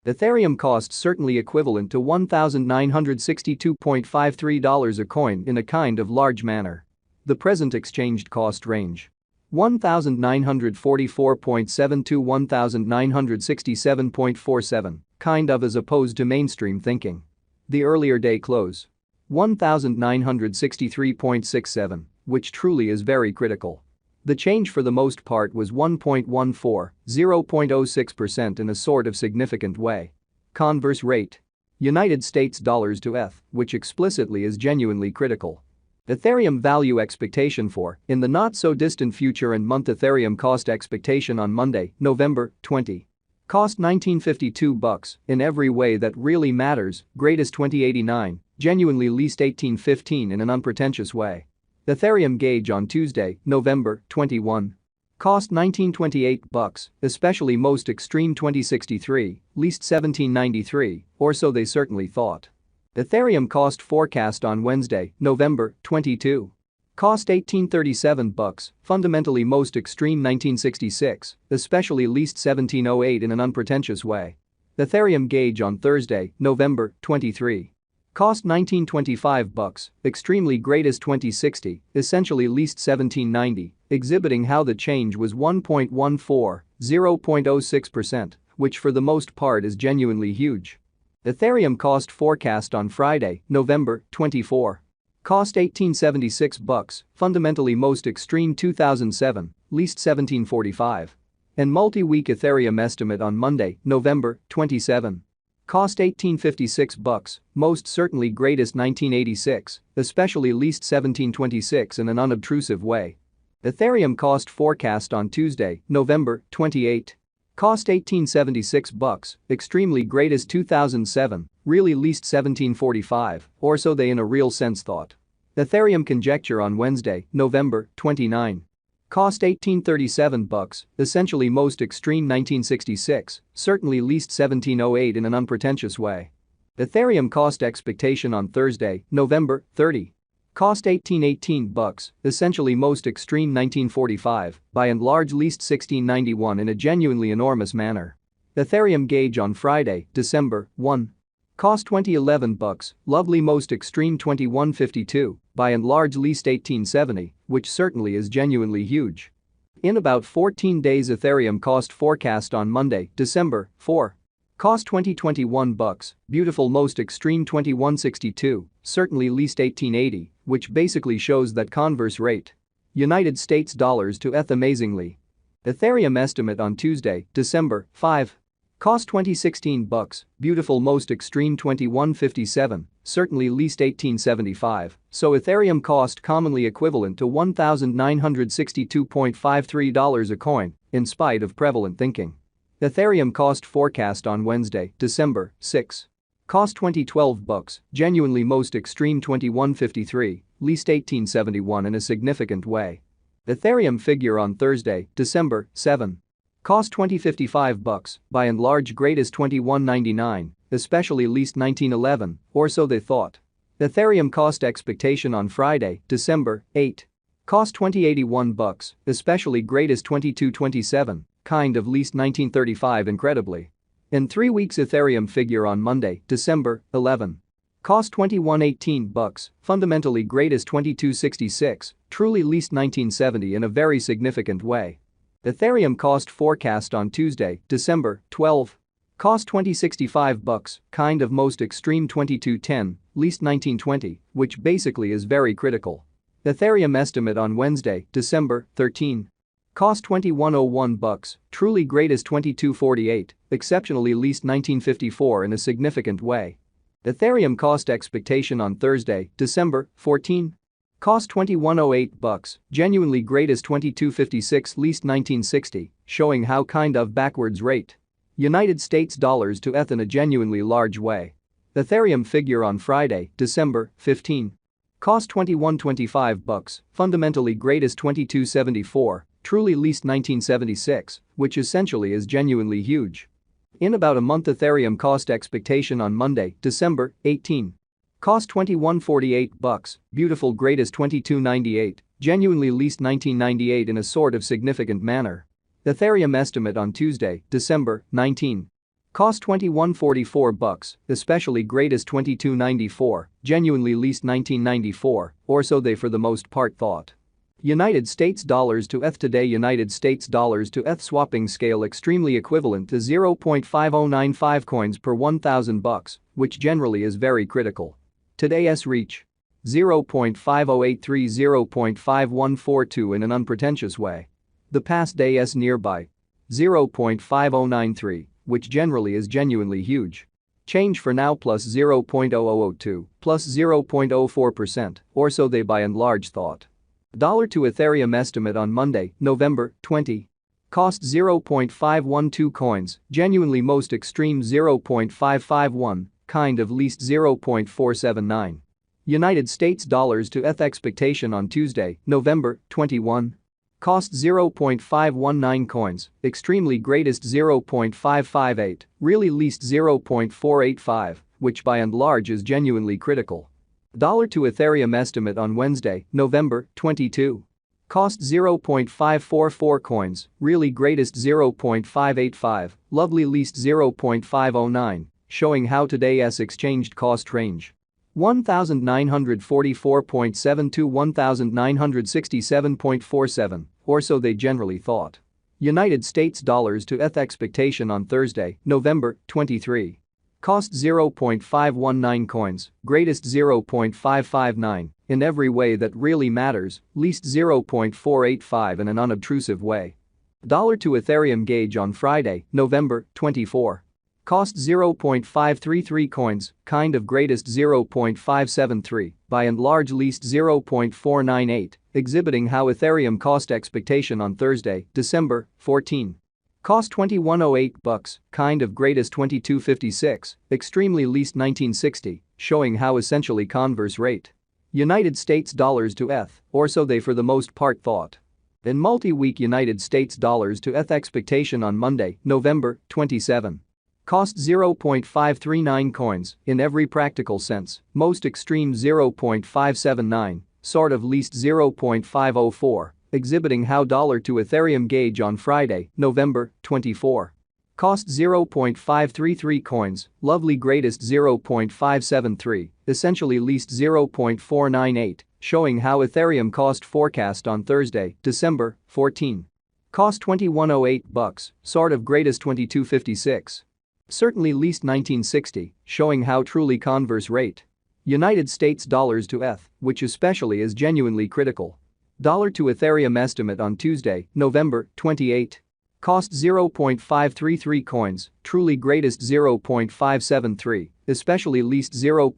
Ethereum cost certainly equivalent to $1,962.53 a coin in a kind of large manner. The present exchanged cost range. 1,944.7 to 1,967.47, kind of as opposed to mainstream thinking. The earlier day close. 1,963.67, which truly is very critical. The change for the most part was 1.14, 0.06% in a sort of significant way. Converse rate. United States dollars to ETH, which explicitly is genuinely critical. Ethereum value expectation for, in the not-so-distant future and month. Ethereum cost expectation on Monday, November 20. Cost $19.52, in every way that really matters, greatest $20.89, genuinely least $18.15 in an unpretentious way. Ethereum gauge on Tuesday, November 21. Cost $19.28, especially most extreme $20.63, least $17.93, or so they certainly thought. Ethereum cost forecast on Wednesday, November 22. Cost $18.37, fundamentally most extreme $19.66, especially least $17.08 in an unpretentious way. Ethereum gauge on Thursday, November 23. Cost $19.25, extremely greatest $20.60, essentially least $17.90, exhibiting how the change was 1.14, 0.06%, which for the most part is genuinely huge. Ethereum cost forecast on Friday, November 24. Cost $18.76, fundamentally most extreme 2007, least $17.45. And multi-week Ethereum estimate on Monday, November 27. Cost $18.56, most certainly greatest 1986, especially least 1726 in an unobtrusive way. Ethereum cost forecast on Tuesday, November 28. Cost $18.76, extremely greatest 2007, really least 1745, or so they in a real sense thought. Ethereum conjecture on Wednesday, November 29. Cost $18.37, essentially most extreme 1966, certainly least 1708 in an unpretentious way. Ethereum cost expectation on Thursday, November 30. Cost $18.18, essentially most extreme 1945, by and large least 1691 in a genuinely enormous manner. Ethereum gauge on Friday, December 1. Cost $20.11, lovely most extreme 2152, by and large least 1870, which certainly is genuinely huge. In about 14 days. Ethereum cost forecast on Monday, December 4. Cost $20.21, beautiful most extreme 2162, certainly least 1880, which basically shows that converse rate. United States dollars to ETH amazingly. Ethereum estimate on Tuesday, December 5. Cost $20.16, beautiful most extreme 2157, certainly least 1875, so Ethereum cost commonly equivalent to $1,962.53 a coin, in spite of prevalent thinking. Ethereum cost forecast on Wednesday, December 6. Cost $20.12, genuinely most extreme 2153, least 1871 in a significant way. Ethereum figure on Thursday, December 7. Cost $20.55, by and large greatest $21.99, especially least 1911, or so they thought. Ethereum cost expectation on Friday, December 8. Cost $20.81, especially greatest 2227, kind of least 1935 incredibly. In 3 weeks. Ethereum figure on Monday, December 11. Cost $21.18, fundamentally greatest 2266, truly least 1970 in a very significant way. Ethereum cost forecast on Tuesday, December 12. Cost $20.65, kind of most extreme 2210, least 1920, which basically is very critical. Ethereum estimate on Wednesday, December 13. Cost $21.01, truly greatest 2248, exceptionally least 1954 in a significant way. Ethereum cost expectation on Thursday, December 14. Cost $21.08, genuinely greatest 2256 least 1960, showing how kind of backwards rate. United States dollars to ETH in a genuinely large way. Ethereum figure on Friday, December 15. Cost $21.25, fundamentally greatest 2274, truly least 1976, which essentially is genuinely huge. In about a month. Ethereum cost expectation on Monday, December 18. Cost $21.48, beautiful greatest 2298, genuinely least 1998 in a sort of significant manner. Ethereum estimate on Tuesday, December 19. Cost $21.44, especially greatest $22.94, genuinely least $19.94, or so they for the most part thought. United States dollars to ETH today. United States dollars to ETH swapping scale extremely equivalent to 0.5095 coins per $1,000, which generally is very critical. Today's reach 0.5083, 0.5142 in an unpretentious way. The past day's nearby 0.5093, which generally is genuinely huge. Change for now plus 0.0002, plus 0.04%, or so they by and large thought. Dollar to Ethereum estimate on Monday, November 20. Cost 0.512 coins, genuinely most extreme 0.551, kind of least 0.479. United States dollars to ETH expectation on Tuesday, November 21. Cost 0.519 coins, extremely greatest 0.558, really least 0.485, which by and large is genuinely critical. Dollar to Ethereum estimate on Wednesday, November 22. Cost 0.544 coins, really greatest 0.585, lovely least 0.509, showing how today's exchanged cost range. 1944.7 to 1967.47, or so they generally thought. United States dollars to ETH expectation on Thursday, November 23. Cost 0.519 coins, greatest 0.559, in every way that really matters, least 0.485 in an unobtrusive way. Dollar to Ethereum gauge on Friday, November 24. Cost 0.533 coins, kind of greatest 0.573, by and large least 0.498, exhibiting how Ethereum cost expectation on Thursday, December 14. Cost $21.08, kind of greatest $22.56, extremely least $19.60, showing how essentially converse rate. United States dollars to ETH, or so they for the most part thought. In multi-week United States dollars to ETH expectation on Monday, November 27. Cost 0.539 coins, in every practical sense, most extreme 0.579, sort of least 0.504, exhibiting how dollar to Ethereum gauge on Friday, November 24. Cost 0.533 coins, lovely greatest 0.573, essentially least 0.498, showing how Ethereum cost forecast on Thursday, December 14. Cost $21.08, sort of greatest $22.56. Certainly least 1960, showing how truly converse rate. United States dollars to ETH, which especially is genuinely critical. Dollar to Ethereum estimate on Tuesday, November 28. Cost 0.533 coins, truly greatest 0.573, especially least 0.